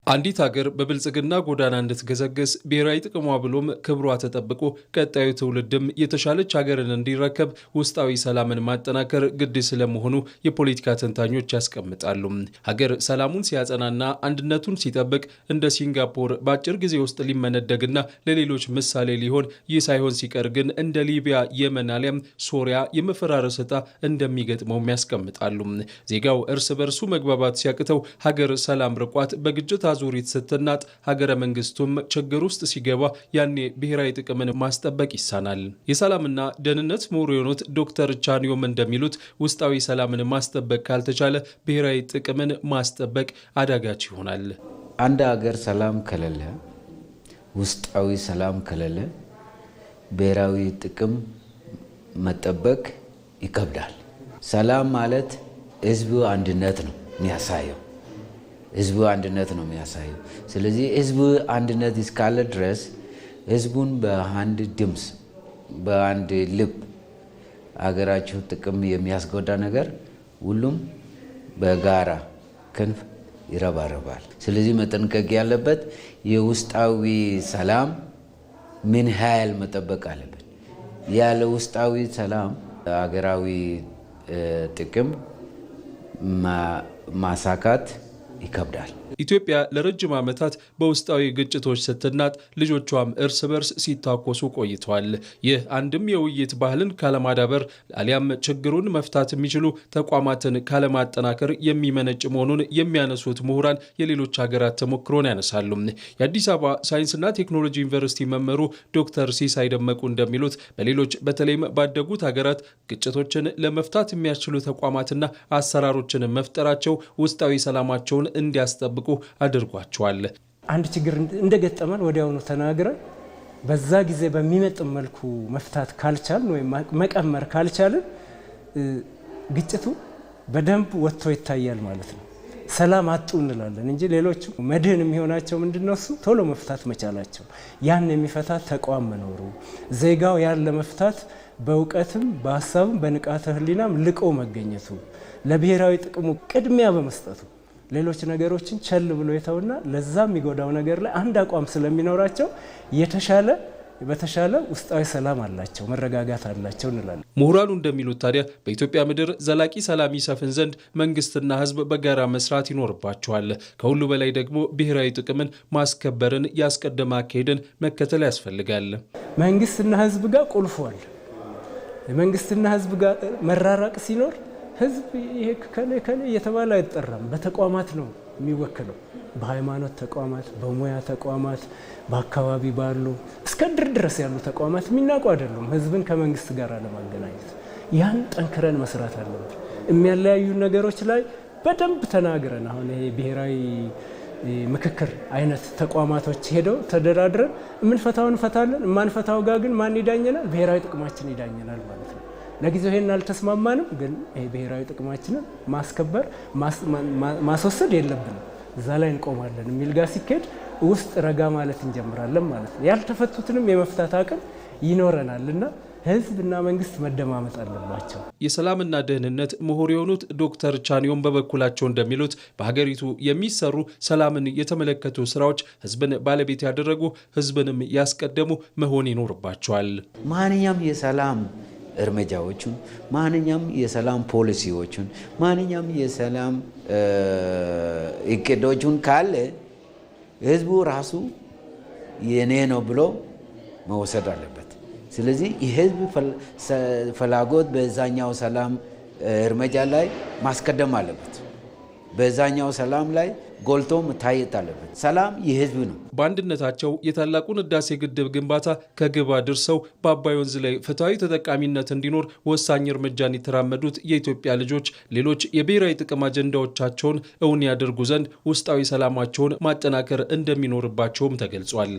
አንዲት ሀገር በብልጽግና ጎዳና እንድትገሰግስ ብሔራዊ ጥቅሟ ብሎም ክብሯ ተጠብቆ ቀጣዩ ትውልድም የተሻለች ሀገርን እንዲረከብ ውስጣዊ ሰላምን ማጠናከር ግድ ስለመሆኑ የፖለቲካ ተንታኞች ያስቀምጣሉ። ሀገር ሰላሙን ሲያጸናና አንድነቱን ሲጠብቅ እንደ ሲንጋፖር በአጭር ጊዜ ውስጥ ሊመነደግና ለሌሎች ምሳሌ ሊሆን፣ ይህ ሳይሆን ሲቀር ግን እንደ ሊቢያ፣ የመን አሊያም ሶሪያ የመፈራረስ ዕጣ እንደሚገጥመውም ያስቀምጣሉ። ዜጋው እርስ በርሱ መግባባት ሲያቅተው ሀገር ሰላም ርቋት በግጭት ዙሪት ስትናጥ ሀገረ መንግስቱም ችግር ውስጥ ሲገባ ያኔ ብሔራዊ ጥቅምን ማስጠበቅ ይሳናል። የሰላምና ደህንነት ምሁር የሆኑት ዶክተር ቻኒዮም እንደሚሉት ውስጣዊ ሰላምን ማስጠበቅ ካልተቻለ ብሔራዊ ጥቅምን ማስጠበቅ አዳጋች ይሆናል። አንድ ሀገር ሰላም ከሌለ፣ ውስጣዊ ሰላም ከሌለ ብሔራዊ ጥቅም መጠበቅ ይከብዳል። ሰላም ማለት ህዝቡ አንድነት ነው የሚያሳየው። ህዝቡ አንድነት ነው የሚያሳየው። ስለዚህ ህዝቡ አንድነት እስካለ ድረስ ህዝቡን በአንድ ድምፅ በአንድ ልብ አገራቸው ጥቅም የሚያስጎዳ ነገር ሁሉም በጋራ ክንፍ ይረባረባል። ስለዚህ መጠንቀቅ ያለበት የውስጣዊ ሰላም ምን ያህል መጠበቅ አለበት። ያለ ውስጣዊ ሰላም አገራዊ ጥቅም ማሳካት ይከብዳል። ኢትዮጵያ ለረጅም ዓመታት በውስጣዊ ግጭቶች ስትናጥ ልጆቿም እርስ በርስ ሲታኮሱ ቆይተዋል። ይህ አንድም የውይይት ባህልን ካለማዳበር አሊያም ችግሩን መፍታት የሚችሉ ተቋማትን ካለማጠናከር የሚመነጭ መሆኑን የሚያነሱት ምሁራን የሌሎች ሀገራት ተሞክሮን ያነሳሉ። የአዲስ አበባ ሳይንስና ቴክኖሎጂ ዩኒቨርሲቲ መምህሩ ዶክተር ሲሳይ ደመቁ እንደሚሉት በሌሎች በተለይም ባደጉት ሀገራት ግጭቶችን ለመፍታት የሚያስችሉ ተቋማትና አሰራሮችን መፍጠራቸው ውስጣዊ ሰላማቸውን እንዲያስጠብቁ አድርጓቸዋል። አንድ ችግር እንደገጠመን ወዲያውኑ ተናግረን በዛ ጊዜ በሚመጥን መልኩ መፍታት ካልቻልን ወይም መቀመር ካልቻልን ግጭቱ በደንብ ወጥቶ ይታያል ማለት ነው። ሰላም አጡ እንላለን እንጂ ሌሎቹ መድህን የሚሆናቸው ምንድነው? እሱ ቶሎ መፍታት መቻላቸው። ያን የሚፈታ ተቋም መኖሩ፣ ዜጋው ያን ለመፍታት በእውቀትም በሀሳብም በንቃተ ህሊናም ልቆ መገኘቱ፣ ለብሔራዊ ጥቅሙ ቅድሚያ በመስጠቱ ሌሎች ነገሮችን ቸል ብሎ የተውና ለዛ የሚጎዳው ነገር ላይ አንድ አቋም ስለሚኖራቸው በተሻለ ውስጣዊ ሰላም አላቸው፣ መረጋጋት አላቸው እንላለን። ምሁራኑ እንደሚሉት ታዲያ በኢትዮጵያ ምድር ዘላቂ ሰላም ይሰፍን ዘንድ መንግስትና ህዝብ በጋራ መስራት ይኖርባቸዋል። ከሁሉ በላይ ደግሞ ብሔራዊ ጥቅምን ማስከበርን ያስቀደመ አካሄድን መከተል ያስፈልጋል። መንግስትና ህዝብ ጋር ቁልፏል። መንግስትና ህዝብ ጋር መራራቅ ሲኖር ህዝብ ይሄ ከለ እየተባለ አይጠራም። በተቋማት ነው የሚወክለው። በሃይማኖት ተቋማት፣ በሙያ ተቋማት፣ በአካባቢ ባሉ እስከ ድር ድረስ ያሉ ተቋማት የሚናቁ አይደሉም። ህዝብን ከመንግስት ጋር ለማገናኘት ያን ጠንክረን መስራት አለብን። የሚያለያዩ ነገሮች ላይ በደንብ ተናግረን አሁን ይሄ ብሔራዊ ምክክር አይነት ተቋማቶች ሄደው ተደራድረን የምንፈታውን እንፈታለን። የማንፈታው ጋር ግን ማን ይዳኘናል? ብሔራዊ ጥቅማችን ይዳኘናል ማለት ነው። ለጊዜው ይሄን አልተስማማንም፣ ግን ይሄ ብሔራዊ ጥቅማችንን ማስከበር ማስወሰድ የለብንም፣ እዛ ላይ እንቆማለን የሚል ጋር ሲኬድ ውስጥ ረጋ ማለት እንጀምራለን ማለት ነው። ያልተፈቱትንም የመፍታት አቅም ይኖረናልና ህዝብና መንግስት መደማመጥ አለባቸው። የሰላምና ደህንነት ምሁር የሆኑት ዶክተር ቻኒዮም በበኩላቸው እንደሚሉት በሀገሪቱ የሚሰሩ ሰላምን የተመለከቱ ስራዎች ህዝብን ባለቤት ያደረጉ፣ ህዝብንም ያስቀደሙ መሆን ይኖርባቸዋል። ማንኛውም የሰላም እርምጃዎቹን፣ ማንኛውም የሰላም ፖሊሲዎቹን፣ ማንኛውም የሰላም እቅዶቹን ካለ ህዝቡ ራሱ የኔ ነው ብሎ መወሰድ አለበት። ስለዚህ የህዝብ ፍላጎት በዛኛው ሰላም እርምጃ ላይ ማስቀደም አለበት። በዛኛው ሰላም ላይ ጎልቶ መታየት አለበት። ሰላም የህዝብ ነው። በአንድነታቸው የታላቁን ህዳሴ ግድብ ግንባታ ከግብ አድርሰው በአባይ ወንዝ ላይ ፍትሐዊ ተጠቃሚነት እንዲኖር ወሳኝ እርምጃን የተራመዱት የኢትዮጵያ ልጆች ሌሎች የብሔራዊ ጥቅም አጀንዳዎቻቸውን እውን ያደርጉ ዘንድ ውስጣዊ ሰላማቸውን ማጠናከር እንደሚኖርባቸውም ተገልጿል።